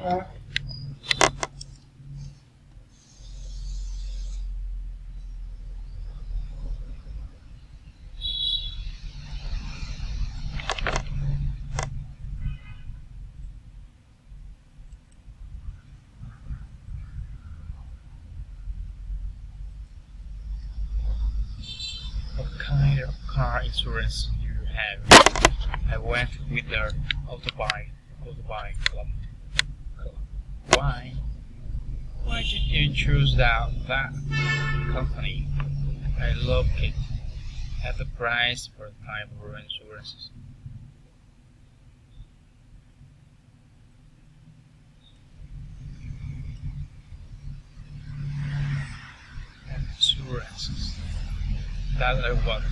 What kind of car insurance do you have? I went with the Autobike Club. Why? Why did you choose that company? I looked at the price for type of insurances. Insurances. That I want.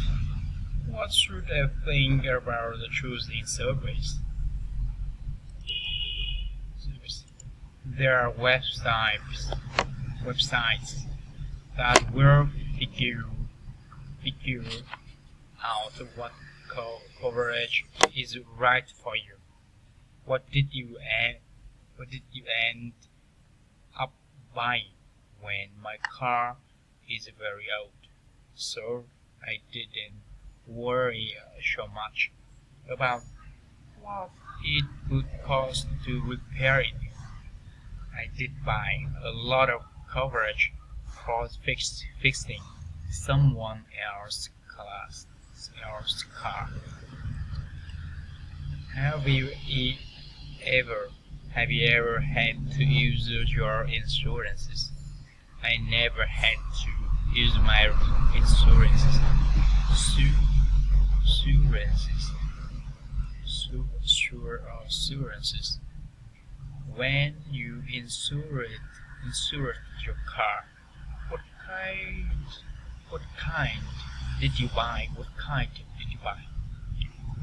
What should I think about the choosing service? There are websites that will figure out what coverage is right for you. What did you end up buying when my car is very old? So I didn't worry so much about what it would cost to repair it. I did buy a lot of coverage for fixing someone else's car. Have you ever had to use your insurances? I never had to use my insurances. Assurances. When you insured your car, what kind did you buy?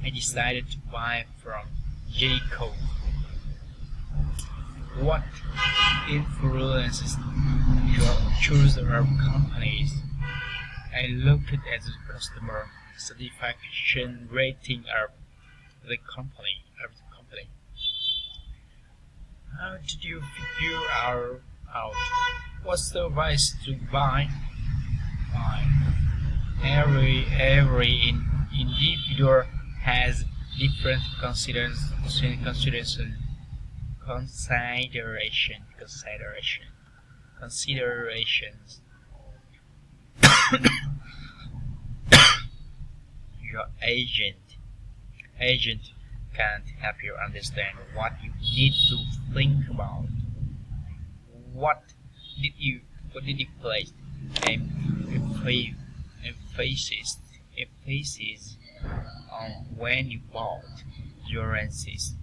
I decided to buy from Jayco. What influences your choice of companies? I looked at the customer satisfaction rating of the company. How did you figure out what service to buy? Every individual has different considerations. Your agent can't help you understand what you need to think about. What did you place emphasis on when you bought your insurance?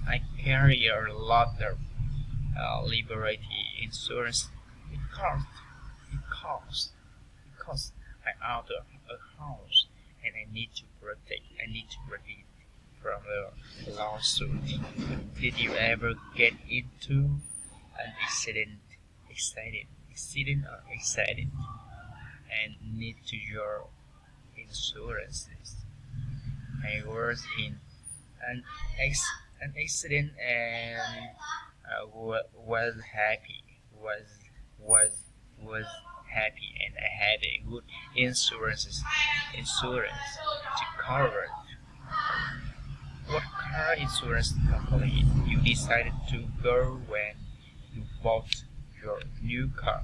I carry a lot of liability insurance because I own a house and I need to protect it from a lawsuit. Did you ever get into an accident and need to your insurances? I was in an accident and was happy and I had a good insurance to cover it. What car insurance company you decided to go when you bought your new car?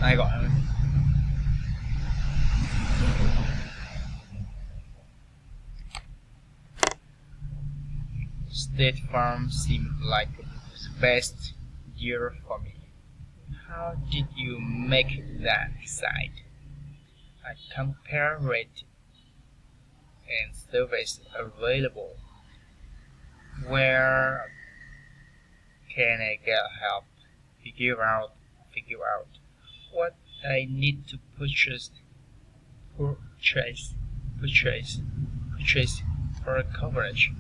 I got State Farm seemed like the best deal for me. How did you make that decide? I compare rate and service available. Where can I get help? Figure out what I need to purchase for coverage.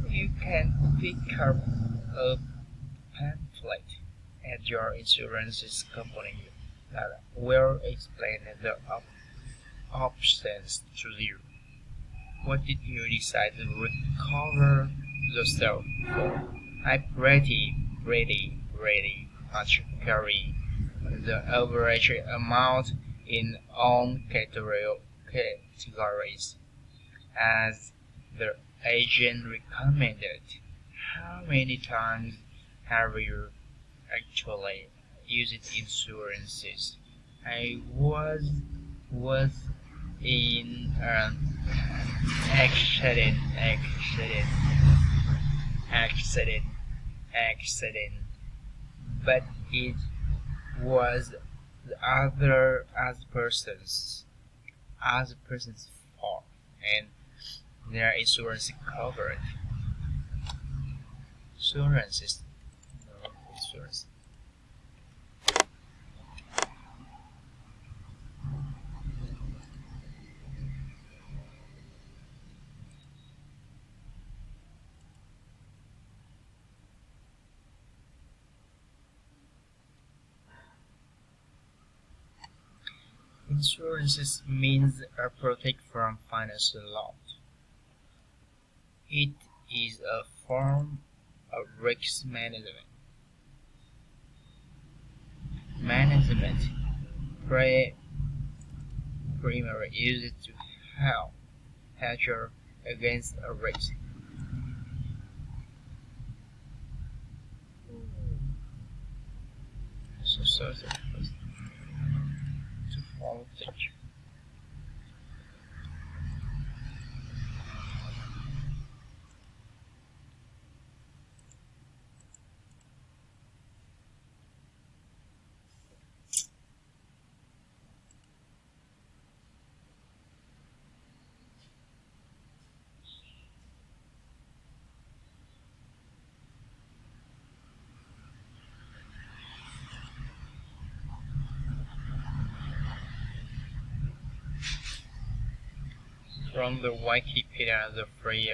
You can pick up a pamphlet at your insurance company that will explain the options to you. What did you decide to recover yourself for? I pretty much carry the average amount in all categories, as the agent recommended. How many times have you actually used insurances? I was in an accident, accident, but it was the other person's fault, and their insurance covered. Insurances, no insurance. Insurances means a protect from financial loss. It is a form of risk management. Primarily used to help hedge against a risk. So to follow things. From the Wikipedia, the free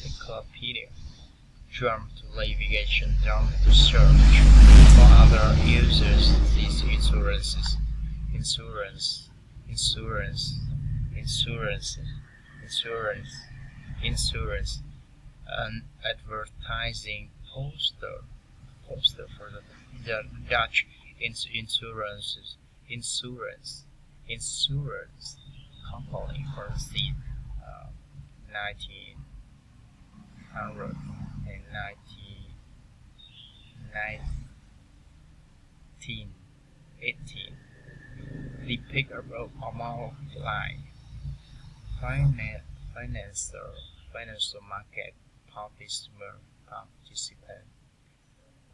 encyclopedia, jump to navigation down to search for other users. These insurances, insurance, an advertising poster for the Dutch insurance company for the 1918 depict a amount line financial market participant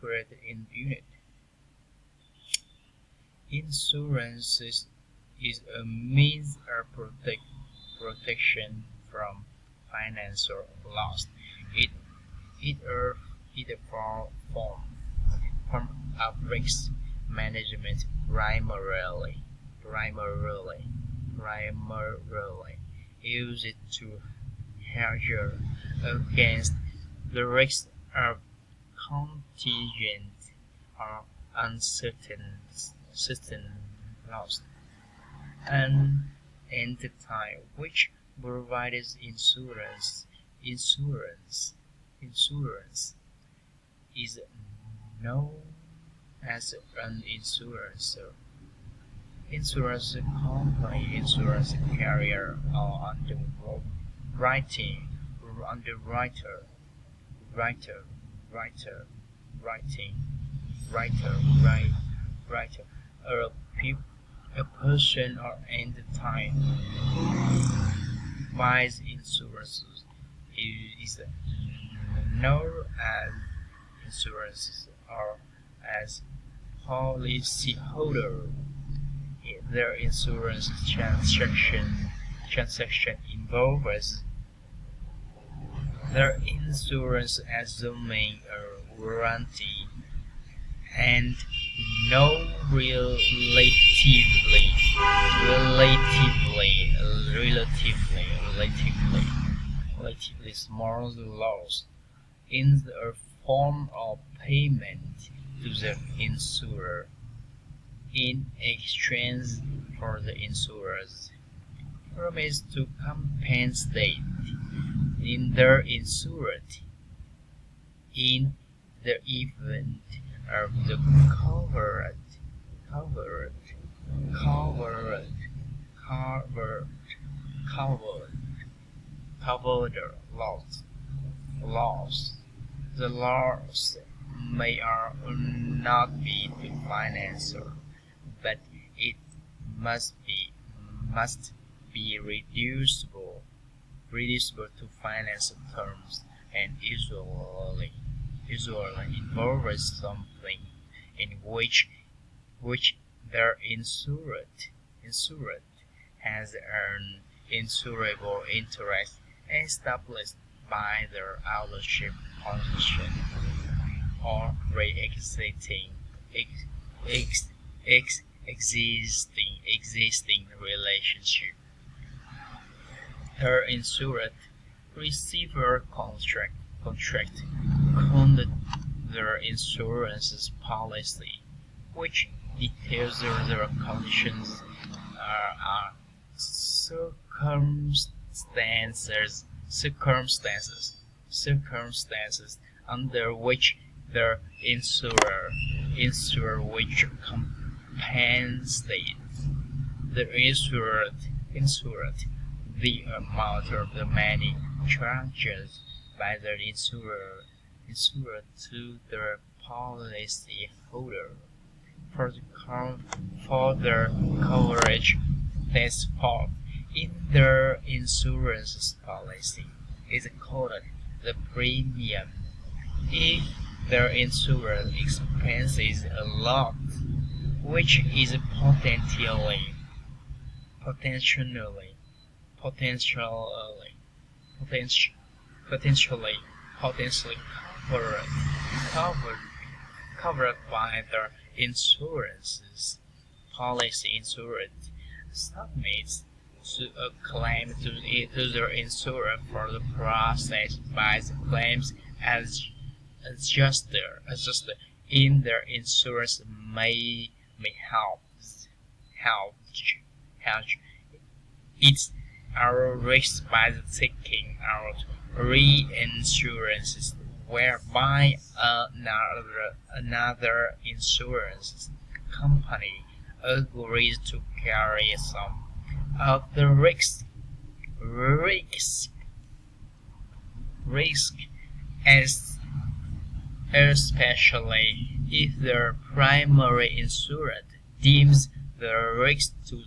created in unit. Insurance is a means of protection from financial loss. It a form of risk management primarily used to hedge against the risk of contingent or uncertain loss. An entity which provides insurance is known as an insurer. Insurance company, insurance carrier, or underwriter, a person or entity buys insurance is known as insurance or as policyholder. Their insurance transaction involves their insurance assuming a warranty and no relatively small loss in the form of payment to the insurer in exchange for the insurer's promise to compensate in their insured in the event of the covered covered covered covered covered covered loss. The loss may or not be the financer, but it must be reducible to financial terms, and usually involves something in which their insured has an insurable interest established by their ownership position or pre-existing existing relationship. Her insured receiver contract their insurance policy, which details their conditions, circumstances under which the insurer which compensates the insured the amount of the money charged by the insurer to the policy holder for the coverage that's forth in their insurance policy is called the premium. If their insurer expenses a lot, which is potentially covered covered by the insurance policy, insured submits to a claim to the insurer for the process by the claims as adjuster in their insurance may help it's our risk by the taking out reinsurances whereby another insurance company agrees to carry some of the risk as especially if the primary insurer deems the risk too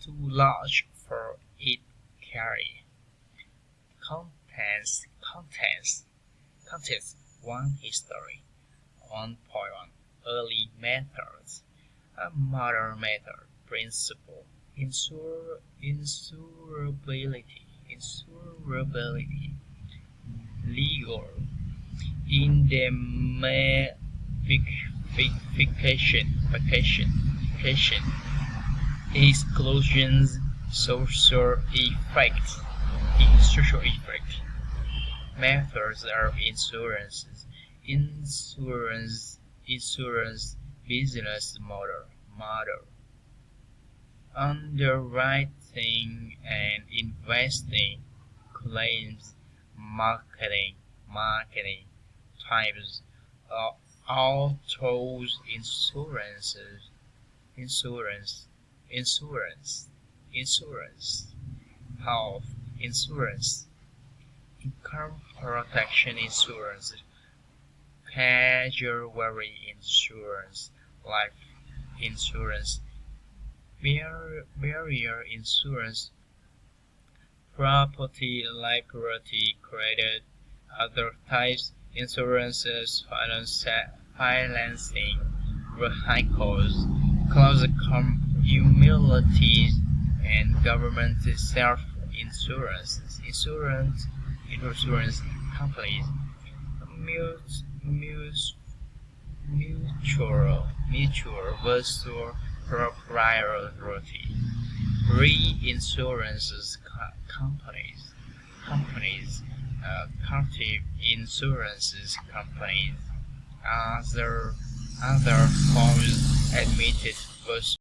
large for it carry. Contents 1. History 1.1 Early methods. A modern method. Principle. Insurability. Legal indemnification. Exclusions. Social effect. Methods of insurance business model. Underwriting and investing. Claims. Marketing types. Autos insurance, health insurance, income protection insurance, casualty insurance, life insurance, barrier insurance, property liability credit, other types insurances, financing vehicles, close communities, and government self-insurance, insurance companies, mutual versus proprietary, reinsurance companies, captive insurance companies, Other cause admitted was